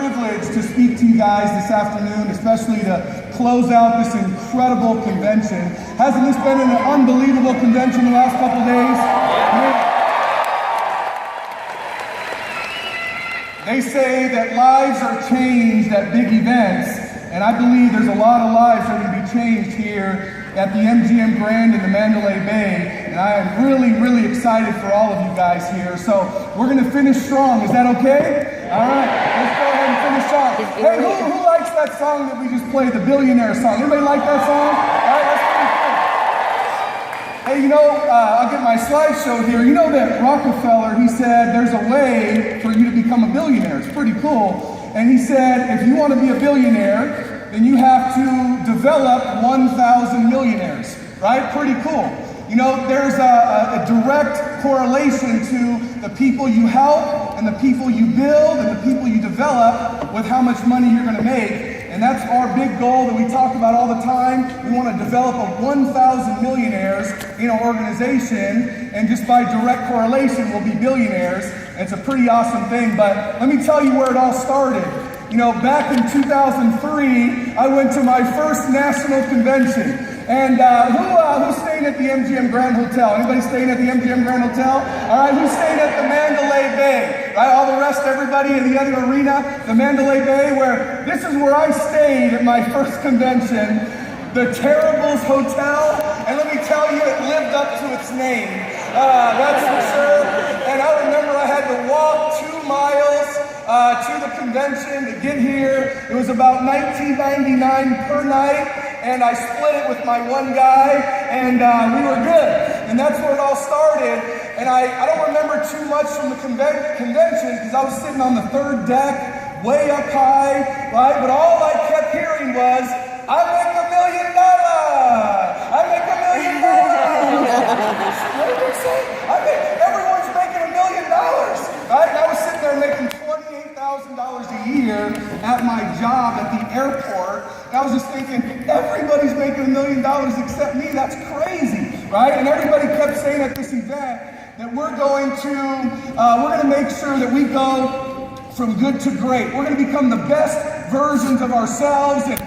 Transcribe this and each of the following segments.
privilege to speak to you guys this afternoon, especially to close out this incredible convention. Hasn't this been an unbelievable convention the last couple days? They say that lives are changed at big events, and I believe there's a lot of lives that are going to be changed here at the MGM Grand in the Mandalay Bay, and I am really, really excited for all of you guys here. So we're going to finish strong. Is that okay? All right, let's go ahead and finish strong. Hey, who likes that song that we just played, the Billionaire song? Anybody like that song? All right, that's pretty cool. Hey, I'll get my slideshow here. You know that Rockefeller, he said there's a way for you to become a billionaire. It's pretty cool. And he said, if you want to be a billionaire, then you have to develop 1,000 millionaires, right? Pretty cool. There's a direct correlation to the people you help and the people you build and the people you develop with how much money you're going to make. And that's our big goal that we talk about all the time. We want to develop 1,000 millionaires in our organization, and just by direct correlation, we'll be billionaires. And it's a pretty awesome thing. But let me tell you where it all started. Back in 2003, I went to my first national convention. And who's staying at the MGM Grand Hotel? Anybody staying at the MGM Grand Hotel? All right, who's staying at the Mandalay Bay? Right, all the rest, everybody in the other arena, the Mandalay Bay, where this is where I stayed at my first convention, the Terribles Hotel. And let me tell you, it lived up to its name. That's for sure. And I remember I had to walk 2 miles to the convention to get here. It was about $19.99 per night. And I split it with my one guy, and we were good. And that's where it all started. And I don't remember too much from the convention because I was sitting on the 3rd deck, way up high, right? But all I kept hearing was, I make $1 million! I make $1 million! What did they say? Everyone's making $1 million, right? And I was sitting there making $28,000 a year at my job at the airport. And I was just thinking, everybody's making $1 million except me. That's crazy, right? And everybody kept saying at this event that we're going to make sure that we go from good to great. We're going to become the best versions of ourselves. And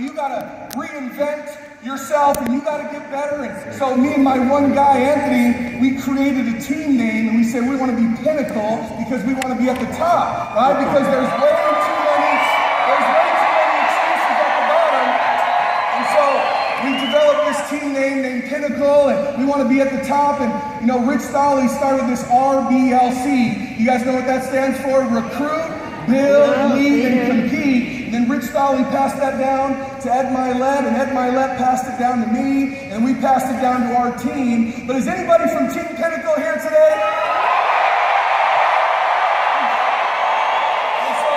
you got to reinvent yourself, and you got to get better. And so me and my one guy, Anthony, we created a team name, and we said we want to be Pinnacle because we want to be at the top, right? Because there's way too many excuses at the bottom. And so we developed this team name named Pinnacle, and we want to be at the top. And Rich Stolley started this RBLC. You guys know what that stands for? Recruit, build, lead, and compete. And then Rich Stolley passed that down to Ed Milet, and Ed Milet passed it down to me, and we passed it down to our team. But is anybody from Team Pinnacle here today? And so,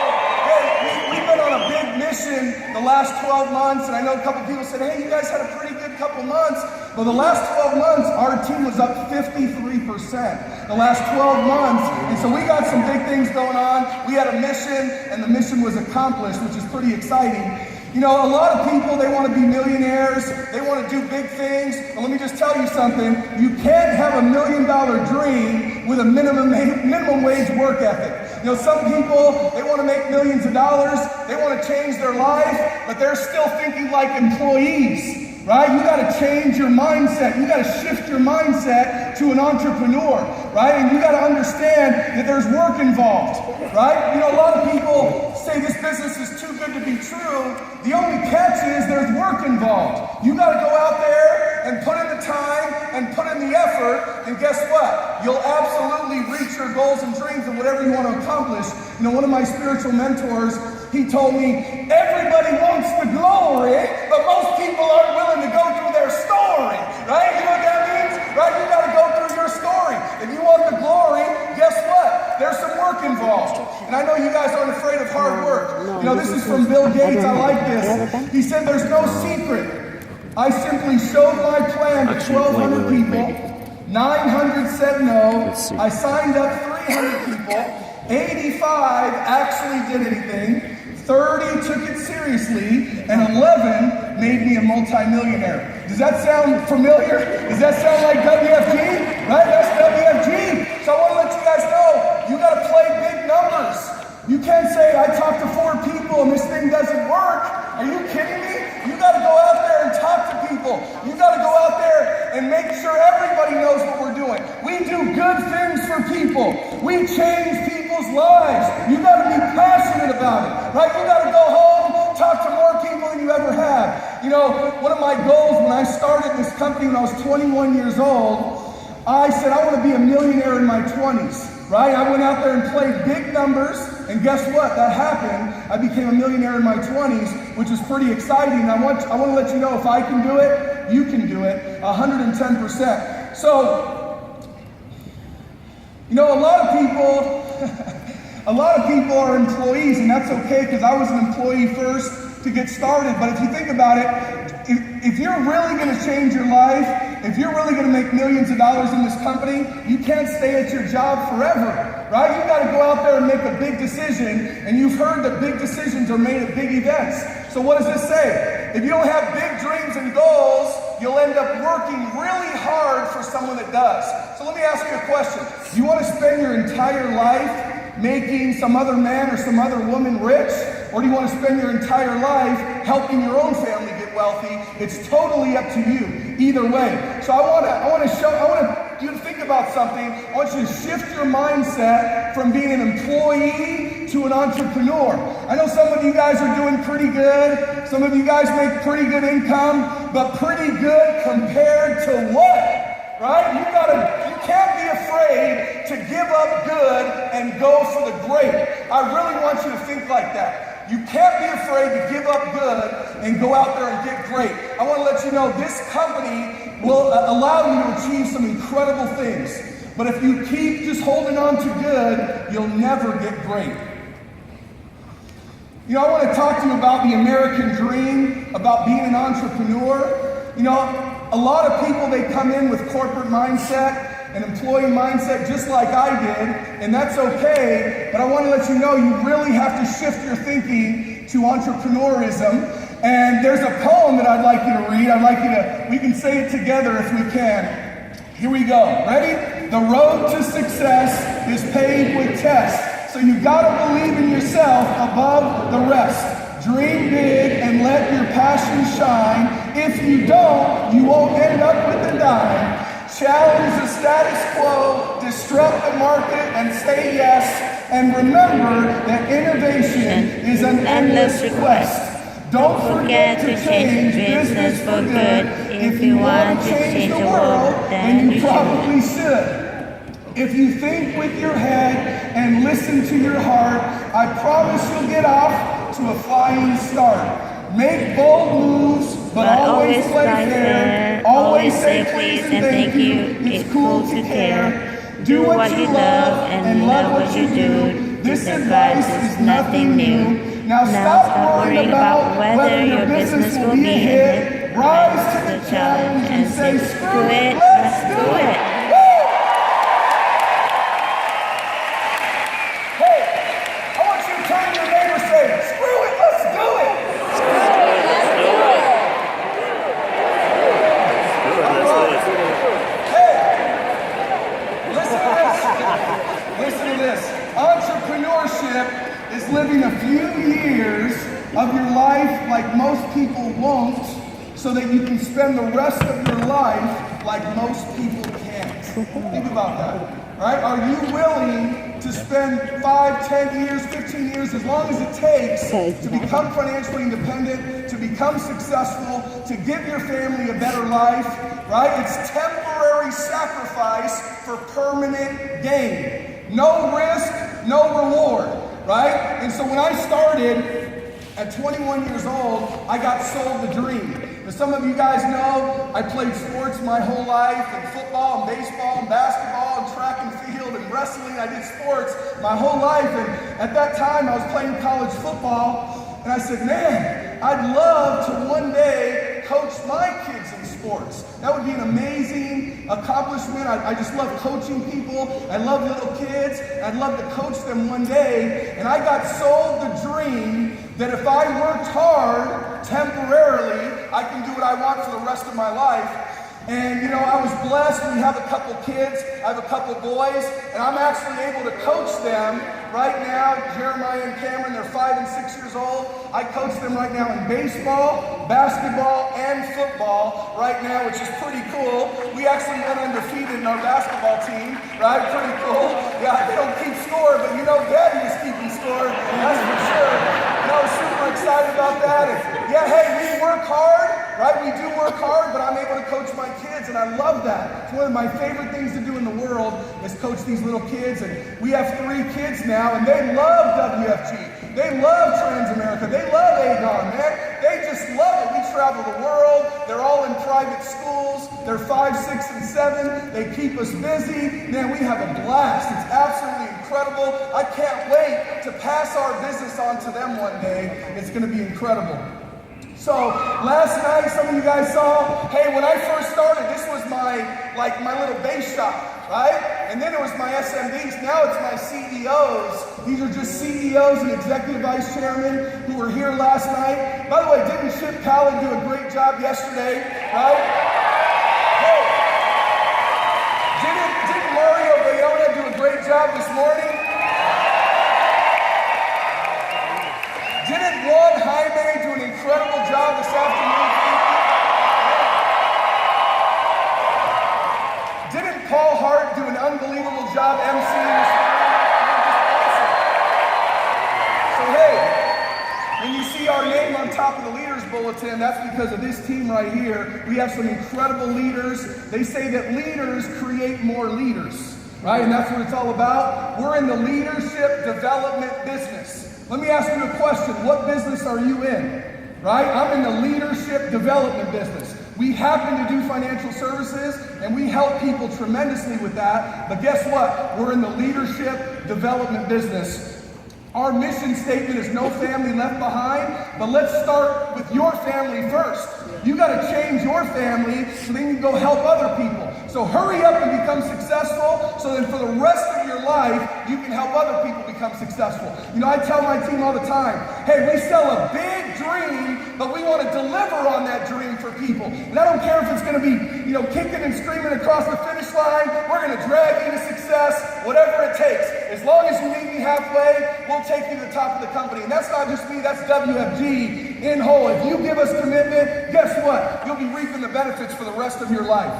hey, we've been on a big mission the last 12 months, and I know a couple people said, hey, you guys had a pretty good couple months. Well, the last 12 months, our team was up 53%. The last 12 months. And so we got some big things going on. We had a mission, and the mission was accomplished, which is pretty exciting. A lot of people, they want to be millionaires. They want to do big things. But let me just tell you something. You can't have $1 million dream with a minimum wage work ethic. Some people, they want to make millions of dollars. They want to change their life, but they're still thinking like employees. Right? You got to change your mindset. You got to shift your mindset to an entrepreneur, right? And you got to understand that there's work involved, right? A lot of people say this business is too good to be true. The only catch is there's work involved. You got to go out there and put in the time and put in the effort, and guess what? You'll absolutely reach your goals and dreams and whatever you want to accomplish. One of my spiritual mentors, he told me, everybody wants the glory, but most people aren't willing to go through their story, right? You know what that means? Right? You got to go through your story. If you want the glory, guess what? There's some work involved. And I know you guys aren't afraid of hard work. This is from Bill Gates. I like this. He said, there's no secret. I simply showed my plan to 1,200 people. 900 said no. I signed up 300 people. 85 actually did anything. 30 took it seriously, and 11 made me a multimillionaire. Does that sound familiar? Does that sound like WFG? Right? That's WFG. So I want to let you guys know, you got to play big numbers. You can't say, I talked to 4 right? You got to go home, talk to more people than you ever have. You know, one of my goals when I started this company when I was 21 years old, I said I want to be a millionaire in my 20s, right? I went out there and played big numbers, and guess what? That happened. I became a millionaire in my 20s, which is pretty exciting. I want to let you know if I can do it, you can do it, 110%. So, you know, a lot of people are employees, and that's okay because I was an employee first to get started. But if you think about it, if you're really going to change your life, if you're really going to make millions of dollars in this company, you can't stay at your job forever, right? You got to go out there and make a big decision, and you've heard that big decisions are made at big events. So what does this say? If you don't have big dreams and goals, you'll end up working really hard for someone that does. So let me ask you a question. Do you want to spend your entire life making some other man or some other woman rich? Or do you want to spend your entire life helping your own family get wealthy? It's totally up to you, either way. So I want you to think about something. I want you to shift your mindset from being an employee to an entrepreneur. I know some of you guys are doing pretty good. Some of you guys make pretty good income, but pretty good compared to what? Right? You can't be afraid to give up good and go for the great. I really want you to think like that. You can't be afraid to give up good and go out there and get great. I want to let you know this company will allow you to achieve some incredible things. But if you keep just holding on to good, you'll never get great. You know, I want to talk to you about the American dream, about being an entrepreneur. You know, a lot of people, they come in with corporate mindset, an employee mindset, just like I did, and that's okay, but I want to let you know you really have to shift your thinking to entrepreneurism. And there's a poem that I'd like you to read. We can say it together if we can. Here we go. Ready? The road to success is paved with tests, so you gotta believe in yourself above the rest. Dream big and let your passion shine. If you don't, you won't end up with a dime. Challenge the status quo, disrupt the market, and say yes. And remember that innovation is an endless quest. Don't forget to change business for good. If you want to change the world, then you probably should. If you think with your head and listen to your heart, I promise you'll get off to a flying start. Make bold moves, but always play fair. Always say please and thank you. It's cool to care. Do what you love and love what you do. This advice is nothing new. Now stop worrying about whether your business will be a hit. Rise to the challenge and say, screw it, let's do it. Entrepreneurship is living a few years of your life like most people won't, so that you can spend the rest of your life like most people can't. Think about that, right? Are you willing to spend 5, 10 years, 15 years, as long as it takes to become financially independent, to become successful, to give your family a better life, right? It's temporary sacrifice for permanent gain. No risk, no reward, right? And so when I started at 21 years old, I got sold the dream. As some of you guys know, I played sports my whole life, and football, and baseball, and basketball, and track and field, and wrestling. I did sports my whole life, and at that time I was playing college football, and I said, man, I'd love to one day coach my kids in sports. That would be an amazing accomplishment. I just love coaching people. I love little kids. I'd love to coach them one day. And I got sold the dream that if I worked hard temporarily, I can do what I want for the rest of my life. And, you know, I was blessed. We have a couple kids. I have a couple boys. And I'm actually able to coach them right now. Jeremiah and Cameron, they're 5 and 6 years old. I coach them right now in baseball, basketball, and football right now, which is pretty cool. We actually went undefeated in our basketball team, right? Pretty cool. Yeah, they don't keep score, but you know Daddy is keeping score. That's for sure. No, work hard, right? We do work hard, but I'm able to coach my kids, and I love that. It's one of my favorite things to do in the world is coach these little kids, and we have 3 kids now, and they love WFG. They love Transamerica. They love Aegon, man. They just love it. We travel the world. They're all in private schools. They're 5, 6, and 7. They keep us busy. Man, we have a blast. It's absolutely incredible. I can't wait to pass our business on to them one day. It's going to be incredible. So last night, some of you guys saw, hey, when I first started, this was my little base shop, right? And then it was my SMDs. Now it's my CEOs. These are just CEOs and executive vice chairmen who were here last night. By the way, didn't Chip Khaled do a great job yesterday, right? Hey, didn't Mario Bayona do a great job this morning? Didn't Juan Jaime do an incredible job this afternoon? Didn't Paul Hart do an unbelievable job emceeing this morning? So hey, when you see our name on top of the leaders bulletin, that's because of this team right here. We have some incredible leaders. They say that leaders create more leaders, right? And that's what it's all about. We're in the leadership development business. Let me ask you a question. What business are you in? Right? I'm in the leadership development business. We happen to do financial services, and we help people tremendously with that. But guess what? We're in the leadership development business. Our mission statement is no family left behind, but let's start with your family first. You got to change your family so then you can go help other people. So hurry up and become successful so then for the rest of your life, you can help other people become successful. You know, I tell my team all the time, hey, we sell a big dream, but we want to deliver on that dream for people. And I don't care if it's going to be, you know, kicking and screaming across the finish line. We're going to drag you to success, whatever it takes. As long as you meet me halfway, we'll take you to the top of the company. And that's not just me, that's WFG in whole. If you give us commitment, guess what? You'll be reaping the benefits for the rest of your life.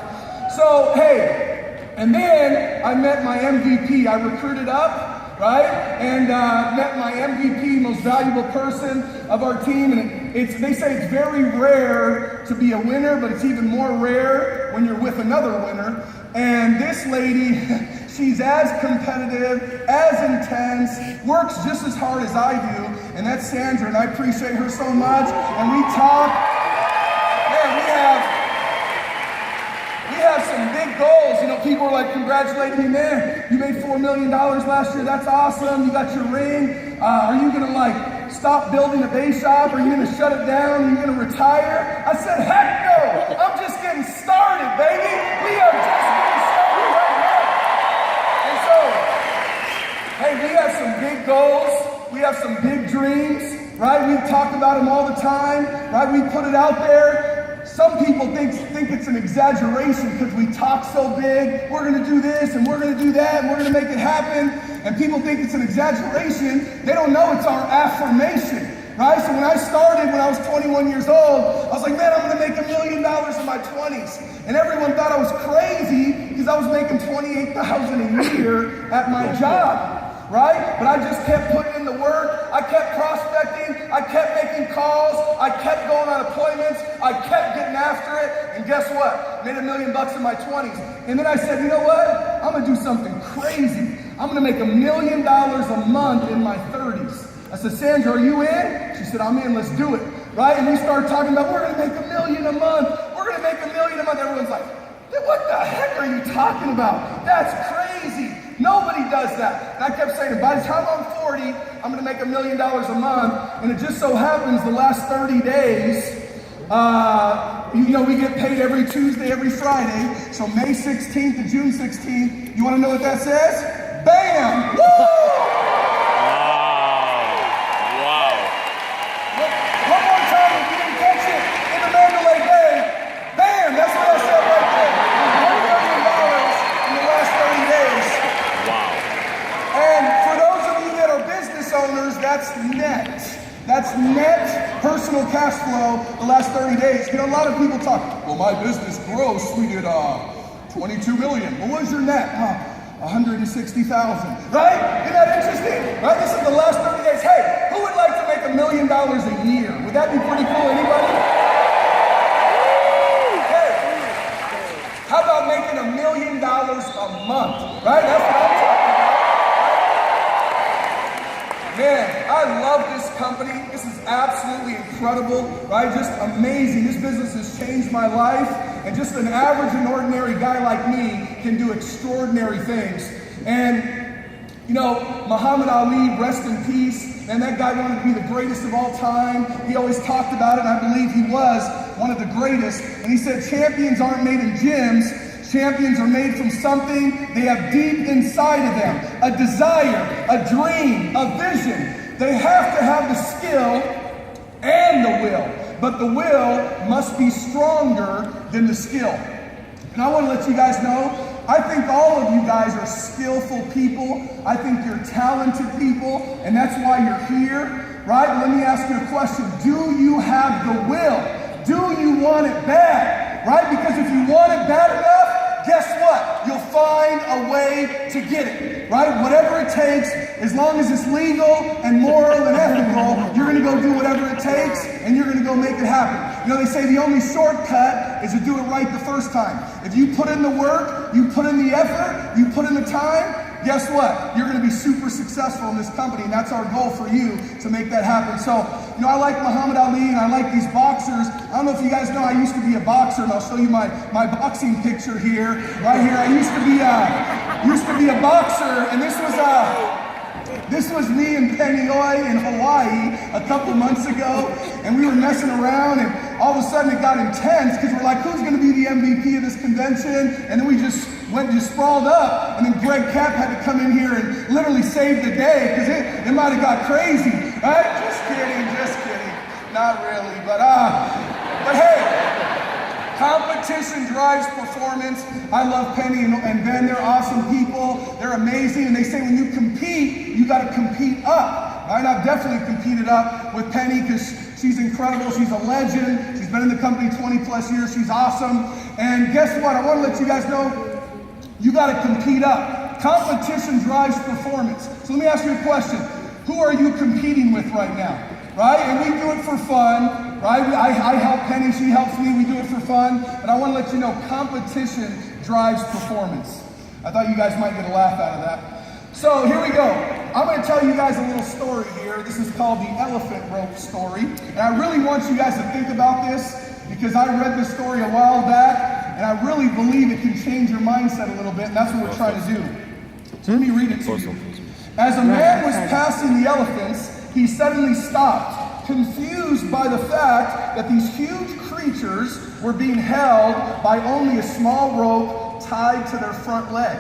So, hey, and then I met my MVP. I recruited up, right? And met my MVP, most valuable person of our team. And they say it's very rare to be a winner, but it's even more rare when you're with another winner. And this lady, she's as competitive, as intense, works just as hard as I do. And that's Sandra, and I appreciate her so much. And we talk. Man, we have some big goals. You know, people are like congratulating me, man, you made $4 million last year. That's awesome. You got your ring. Are you going to like stop building a base shop? Are you going to shut it down? Are you going to retire? I said, heck no. I'm just getting started, baby. We are just getting started right now. And so, hey, we have some big goals. We have some big dreams, right? We talk about them all the time, right? We put it out there. Some people think it's an exaggeration because we talk so big. We're going to do this and we're going to do that and we're going to make it happen. And people think it's an exaggeration. They don't know it's our affirmation, right? So when I started, when I was 21 years old, I was like, man, I'm going to make $1 million in my 20s. And everyone thought I was crazy because I was making $28,000 a year at my job. Right? But I just kept putting in the work. I kept prospecting. I kept making calls. I kept going on appointments. I kept getting after it. And guess what? Made $1 million in my 20s. And then I said, you know what? I'm going to do something crazy. I'm going to make $1 million a month in my 30s. I said, Sandra, are you in? She said, I'm in. Let's do it. Right? And we started talking about, we're going to make $1 million a month. We're going to make $1 million a month. Everyone's like, what the heck are you talking about? That's crazy. Nobody does that. And I kept saying, by the time I'm 40, I'm going to make $1 million a month. And it just so happens the last 30 days, you know, we get paid every Tuesday, every Friday. So May 16th to June 16th, you want to know what that says? Bam! Woo! Wow. One more time, if you didn't catch it, in the Mandalay Bay, bam! That's what I said right there. $1 million in the last 30 days. Wow. And for those of you that are business owners, that's net. That's net personal cash flow the last 30 days. You know, a lot of people talk, well, my business gross, we did 22 million. Well, what's your net? 160,000, right? Isn't that interesting? Right? This is the last 30 days. Hey, who would like to make $1 million a year? Would that be pretty cool? Anybody? Right? That's what I'm talking about. Man, I love this company. This is absolutely incredible, right? Just amazing. This business has changed my life, and just an average and ordinary guy like me can do extraordinary things. And you know, Muhammad Ali, rest in peace, and that guy wanted to be the greatest of all time. He always talked about it, and I believe he was one of the greatest. And he said, champions aren't made in gyms. Champions are made from something they have deep inside of them. A desire, a dream, a vision. They have to have the skill and the will. But the will must be stronger than the skill. And I want to let you guys know, I think all of you guys are skillful people. I think you're talented people, and that's why you're here, right? Let me ask you a question. Do you have the will? Do you want it bad, right? Because if you want it bad enough, guess what? You'll find a way to get it, right? Whatever it takes, as long as it's legal and moral and ethical, you're going to go do whatever it takes, and you're going to go make it happen. You know, they say the only shortcut is to do it right the first time. If you put in the work, you put in the effort, you put in the time, guess what? You're going to be super successful in this company, and that's our goal for you, to make that happen. So, you know, I like Muhammad Ali, and I like these boxers. I don't know if you guys know, I used to be a boxer, and I'll show you my boxing picture here, right here. I used to be a boxer, and this was me and Penny Oi in Hawaii a couple months ago, and we were messing around, and all of a sudden it got intense because we're like, who's going to be the MVP of this convention? And then we just sprawled up, and then Greg Kapp had to come in here and literally save the day because it might have got crazy, right? Just kidding. Not really, but hey. Competition drives performance. I love Penny and Ben. They're awesome people. They're amazing. And they say when you compete, you got to compete up. Right? I've definitely competed up with Penny because she's incredible. She's a legend. She's been in the company 20 plus years. She's awesome. And guess what? I want to let you guys know, you got to compete up. Competition drives performance. So let me ask you a question. Who are you competing with right now? Right? And we do it for fun, right? I help Penny, she helps me, we do it for fun. But I want to let you know, competition drives performance. I thought you guys might get a laugh out of that. So here we go. I'm going to tell you guys a little story here. This is called the elephant rope story. And I really want you guys to think about this because I read this story a while back, and I really believe it can change your mindset a little bit, and that's what we're trying to do. So let me read it to you. As a man was passing the elephants, he suddenly stopped, confused by the fact that these huge creatures were being held by only a small rope tied to their front leg.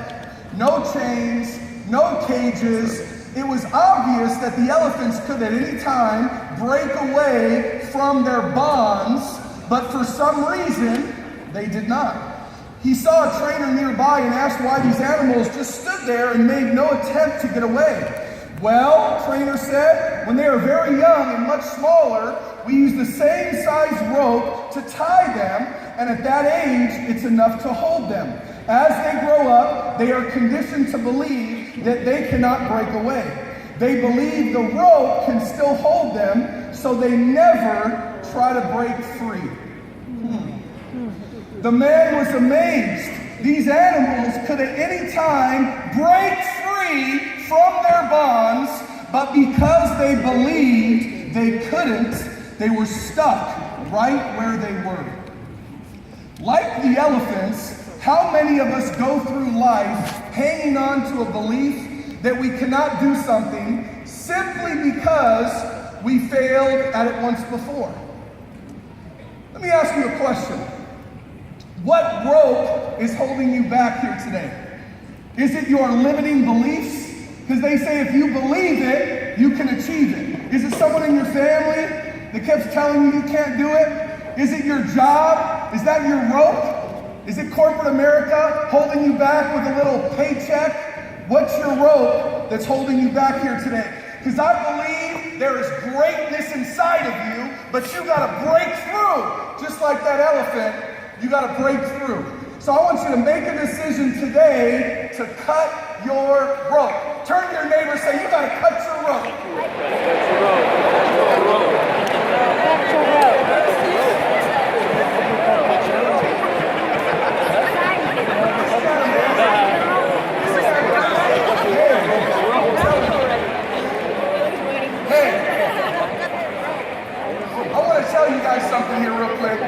No chains, no cages. It was obvious that the elephants could at any time break away from their bonds, but for some reason, they did not. He saw a trainer nearby and asked why these animals just stood there and made no attempt to get away. Well, trainer said, when they are very young and much smaller, we use the same size rope to tie them, and at that age, it's enough to hold them. As they grow up, they are conditioned to believe that they cannot break away. They believe the rope can still hold them, so they never try to break free. The man was amazed. These animals could at any time break free from their bonds, but because they believed they couldn't, they were stuck right where they were. Like the elephants, how many of us go through life hanging on to a belief that we cannot do something simply because we failed at it once before? Let me ask you a question. What rope is holding you back here today? Is it your limiting beliefs? Because they say if you believe it, you can achieve it. Is it someone in your family that keeps telling you you can't do it? Is it your job? Is that your rope? Is it corporate America holding you back with a little paycheck? What's your rope that's holding you back here today? Because I believe there is greatness inside of you, but you got to break through. Just like that elephant, you got to break through. So I want you to make a decision today to cut your rope. Turn to your neighbor and say, you got to cut your rope. This is something here real quick.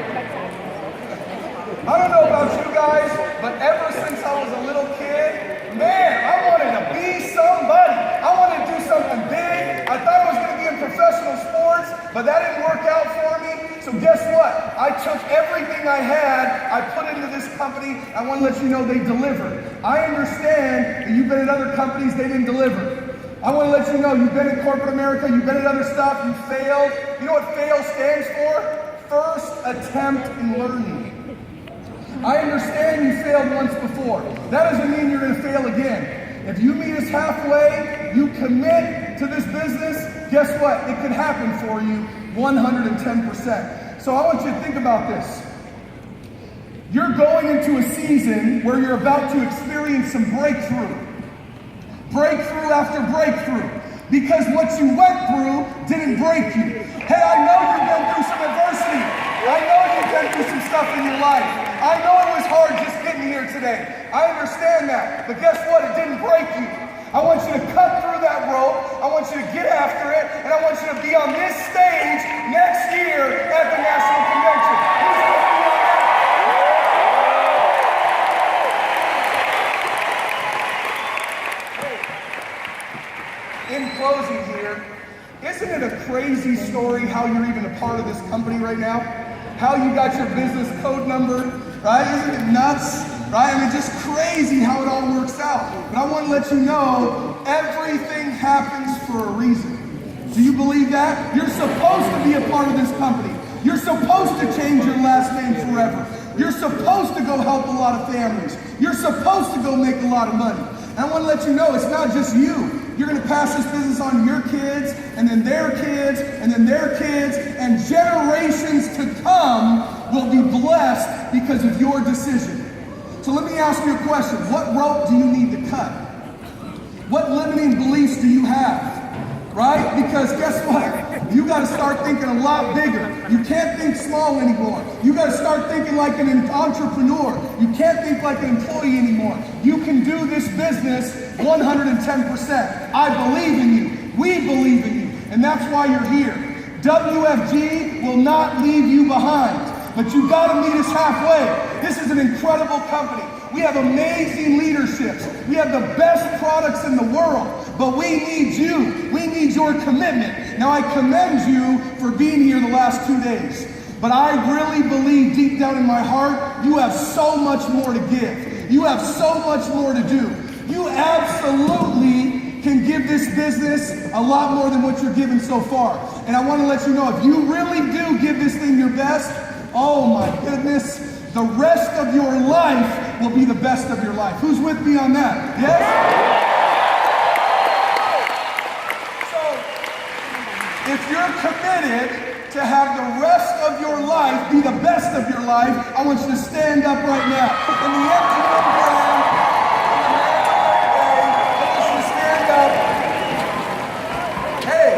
I don't know about you guys, but ever since I was a little kid, man, I wanted to be somebody. I wanted to do something big. I thought I was going to be in professional sports, but that didn't work out for me. So guess what? I took everything I had, I put into this company. I want to let you know they delivered. I understand that you've been at other companies, they didn't deliver. I want to let you know you've been in corporate America, you've been at other stuff, you failed. You know what FAIL stands for? First attempt in learning. I understand you failed once before. That doesn't mean you're going to fail again. If you meet us halfway, you commit to this business, guess what? It could happen for you 110%. So I want you to think about this. You're going into a season where you're about to experience some breakthrough. Breakthrough after breakthrough. Because what you went through didn't break you. Hey, I know you've been through some adversity. I know you've been through some stuff in your life. I know it was hard just getting here today. I understand that. But guess what? It didn't break you. I want you to cut through that rope. I want you to get after it. And I want you to be on this stage next year at the National Convention. Who's going to be on that? In closing here, isn't it a crazy story how you're even a part of this company right now? How you got your business code number, right? Isn't it nuts, right? I mean, just crazy how it all works out. But I want to let you know, everything happens for a reason. Do you believe that? You're supposed to be a part of this company. You're supposed to change your last name forever. You're supposed to go help a lot of families. You're supposed to go make a lot of money. And I want to let you know, it's not just you. You're going to pass this business on to your kids, and then their kids, and then their kids, and generations to come will be blessed because of your decision. So let me ask you a question. What rope do you need to cut? What limiting beliefs do you have? Right? Because guess what? You got to start thinking a lot bigger. You can't think small anymore. You got to start thinking like an entrepreneur. You can't think like an employee anymore. You can do this business 110%. I believe in you. We believe in you. And that's why you're here. WFG will not leave you behind. But you got to meet us halfway. This is an incredible company. We have amazing leaderships. We have the best products in the world. But we need you. We need your commitment. Now, I commend you for being here the last 2 days. But I really believe deep down in my heart, you have so much more to give. You have so much more to do. You absolutely can give this business a lot more than what you're giving so far. And I want to let you know, if you really do give this thing your best, oh my goodness, the rest of your life will be the best of your life. Who's with me on that? Yes? If you're committed to have the rest of your life be the best of your life, I want you to stand up right now. In the MGM brand, I want you to stand up. Hey,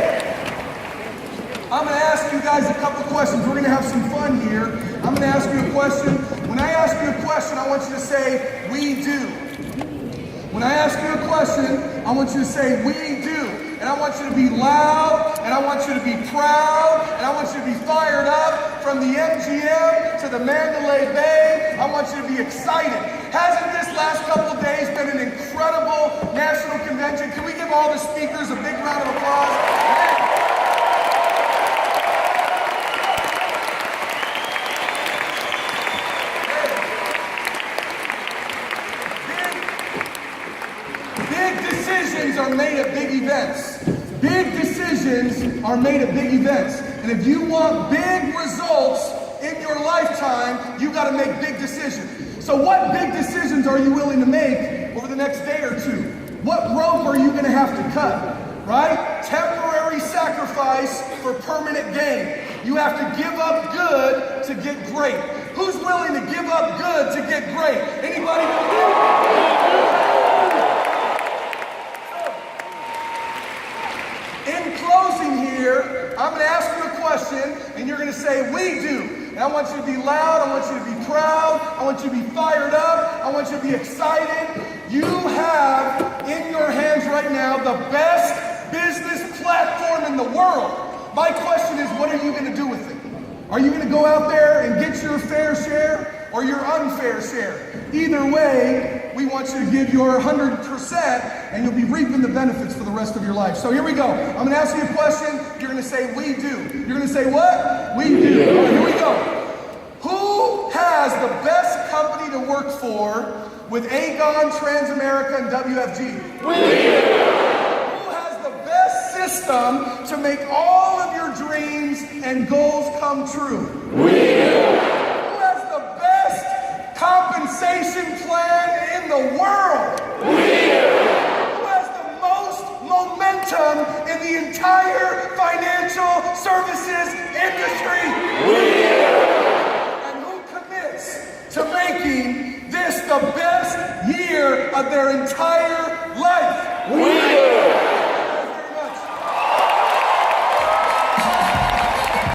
I'm going to ask you guys a couple questions. We're going to have some fun here. I'm going to ask you a question. When I ask you a question, I want you to say, we do. When I ask you a question, I want you to say, we do. And I want you to be loud, and I want you to be proud, and I want you to be fired up from the MGM to the Mandalay Bay. I want you to be excited. Hasn't this last couple of days been an incredible national convention? Can we give all the speakers a big round of applause? Are made at big events. Big decisions are made at big events. And if you want big results in your lifetime, you got to make big decisions. So what big decisions are you willing to make over the next day or two? What rope are you going to have to cut? Right? Temporary sacrifice for permanent gain. You have to give up good to get great. Who's willing to give up good to get great? Anybody gonna do it? Here, I'm going to ask you a question, and you're going to say, we do. And I want you to be loud. I want you to be proud. I want you to be fired up. I want you to be excited. You have in your hands right now the best business platform in the world. My question is, what are you going to do with it? Are you going to go out there and get your fair share or your unfair share? Either way, we want you to give your 100% and you'll be reaping the benefits for the rest of your life. So here we go. I'm going to ask you a question. You're going to say, we do. You're going to say, what? We do. All right, here we go. Who has the best company to work for with Aegon, Transamerica, and WFG? We do. System to make all of your dreams and goals come true? We do. Who has the best compensation plan in the world? We do. Who has the most momentum in the entire financial services industry? We do. And who commits to making this the best year of their entire